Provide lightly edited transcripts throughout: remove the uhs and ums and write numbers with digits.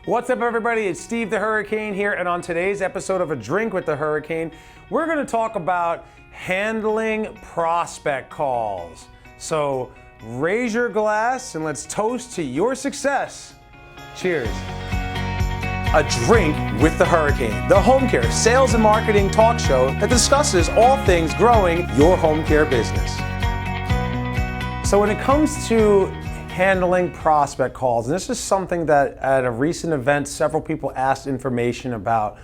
What's up, everybody? It's Steve the Hurricane here, and on today's episode of A Drink with the Hurricane, we're going to talk about handling prospect calls. So raise your glass and let's toast to your success. Cheers. A Drink with the Hurricane, the home care sales and marketing talk show that discusses all things growing your home care business. So when it comes to handling prospect calls, and this is something that at a recent event several people asked information about,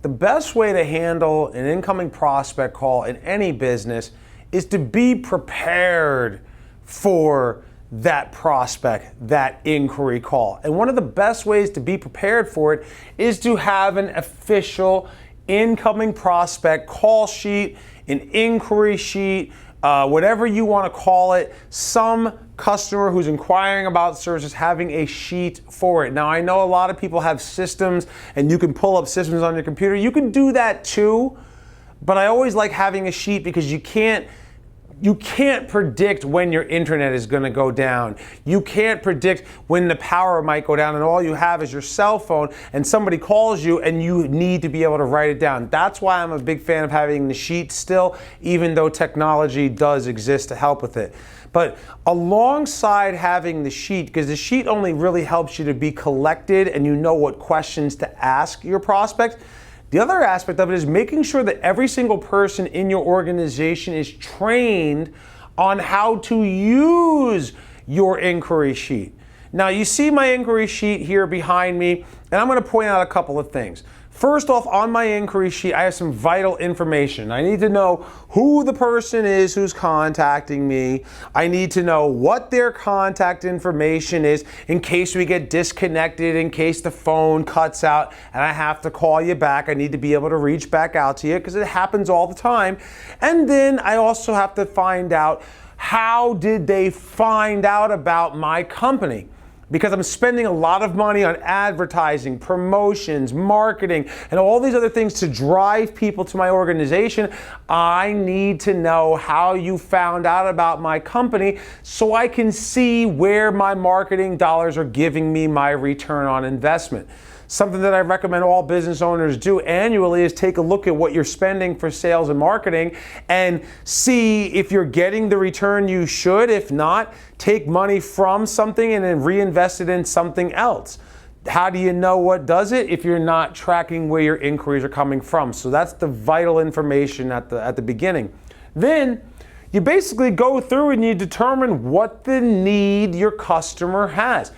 the best way to handle an incoming prospect call in any business is to be prepared for that prospect, that inquiry call. And one of the best ways to be prepared for it is to have an official incoming prospect call sheet, an inquiry sheet, whatever you want to call it. Some customer who's inquiring about services having a sheet for it. Now, I know a lot of people have systems and you can pull up systems on your computer. You can do that too, but I always like having a sheet because you can't predict when your internet is going to go down. You can't predict when the power might go down, and all you have is your cell phone and somebody calls you and you need to be able to write it down. That's why I'm a big fan of having the sheet still, even though technology does exist to help with it. But alongside having the sheet, because the sheet only really helps you to be collected and you know what questions to ask your prospect, the other aspect of it is making sure that every single person in your organization is trained on how to use your inquiry sheet. Now, you see my inquiry sheet here behind me, and I'm going to point out a couple of things. First off, on my inquiry sheet, I have some vital information. I need to know who the person is who's contacting me. I need to know what their contact information is in case we get disconnected, in case the phone cuts out and I have to call you back. I need to be able to reach back out to you because it happens all the time. And then I also have to find out, how did they find out about my company? Because I'm spending a lot of money on advertising, promotions, marketing, and all these other things to drive people to my organization. I need to know how you found out about my company so I can see where my marketing dollars are giving me my return on investment. Something that I recommend all business owners do annually is take a look at what you're spending for sales and marketing and see if you're getting the return you should. If not, take money from something and then reinvest it in something else. How do you know what does it if you're not tracking where your inquiries are coming from? So that's the vital information at the beginning. Then you basically go through and you determine what the need your customer has.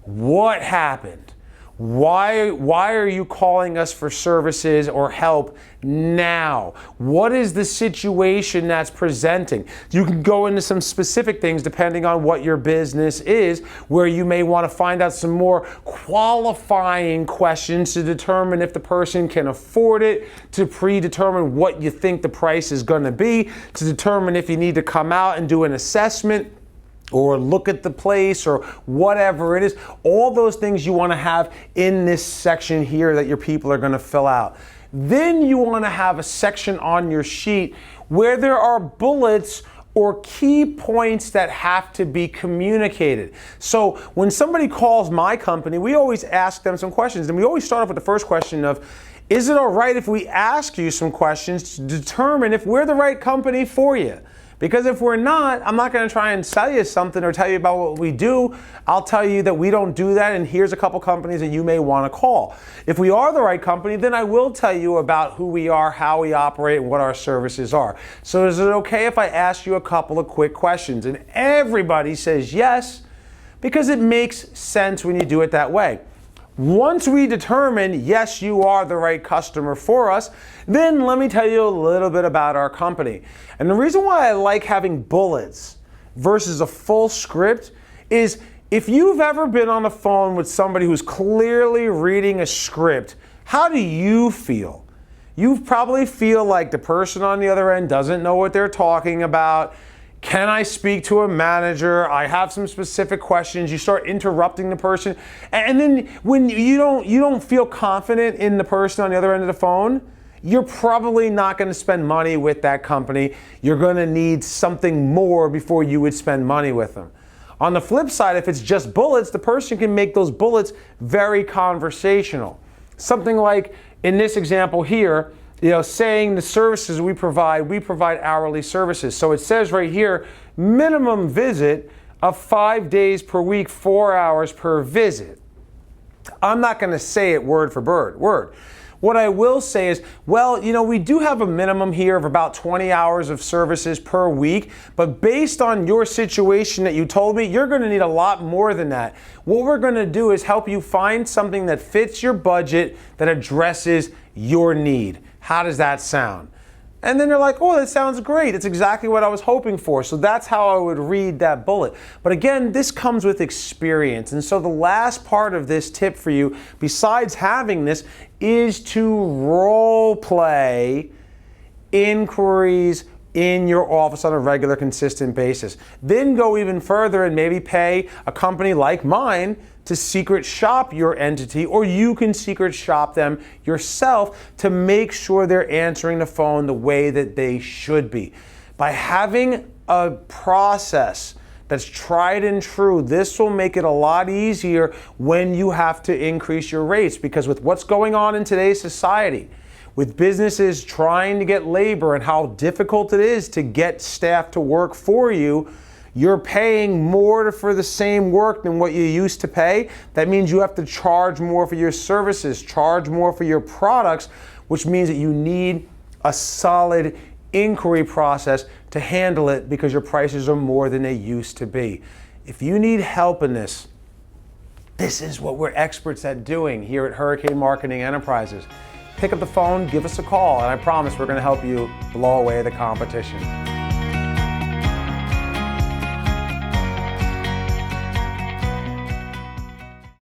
What happened? Why are you calling us for services or help now? What is the situation that's presenting? You can go into some specific things depending on what your business is, where you may want to find out some more qualifying questions to determine if the person can afford it, to predetermine what you think the price is going to be, to determine if you need to come out and do an assessment or look at the place or whatever it is. All those things you want to have in this section here that your people are going to fill out. Then you want to have a section on your sheet where there are bullets or key points that have to be communicated. So when somebody calls my company, we always ask them some questions, and we always start off with the first question of, is it all right if we ask you some questions to determine if we're the right company for you? Because if we're not, I'm not going to try and sell you something or tell you about what we do. I'll tell you that we don't do that, and here's a couple companies that you may want to call. If we are the right company, then I will tell you about who we are, how we operate, and what our services are. So is it okay if I ask you a couple of quick questions? And everybody says yes, because it makes sense when you do it that way. Once we determine, yes, you are the right customer for us, then let me tell you a little bit about our company. And the reason why I like having bullets versus a full script is if you've ever been on the phone with somebody who's clearly reading a script, how do you feel? You probably feel like the person on the other end doesn't know what they're talking about. Can I speak to a manager? I have some specific questions. You start interrupting the person. And then when you don't feel confident in the person on the other end of the phone, you're probably not going to spend money with that company. You're going to need something more before you would spend money with them. On the flip side, if it's just bullets, the person can make those bullets very conversational. Something like in this example here, saying the services we provide hourly services. So it says right here, minimum visit of 5 days per week, 4 hours per visit. I'm not going to say it word for word. What I will say is, well, we do have a minimum here of about 20 hours of services per week, but based on your situation that you told me, you're going to need a lot more than that. What we're going to do is help you find something that fits your budget, that addresses your need. How does that sound? And then they're like, oh, that sounds great. It's exactly what I was hoping for. So that's how I would read that bullet. But again, this comes with experience. And so the last part of this tip for you, besides having this, is to role play inquiries in your office on a regular, consistent basis. Then go even further and maybe pay a company like mine to secret shop your entity, or you can secret shop them yourself to make sure they're answering the phone the way that they should be. By having a process that's tried and true, this will make it a lot easier when you have to increase your rates, because with what's going on in today's society, with businesses trying to get labor and how difficult it is to get staff to work for you, you're paying more for the same work than what you used to pay. That means you have to charge more for your services, charge more for your products, which means that you need a solid inquiry process to handle it, because your prices are more than they used to be. If you need help in this, this is what we're experts at doing here at Hurricane Marketing Enterprises. Pick up the phone, give us a call, and I promise we're going to help you blow away the competition.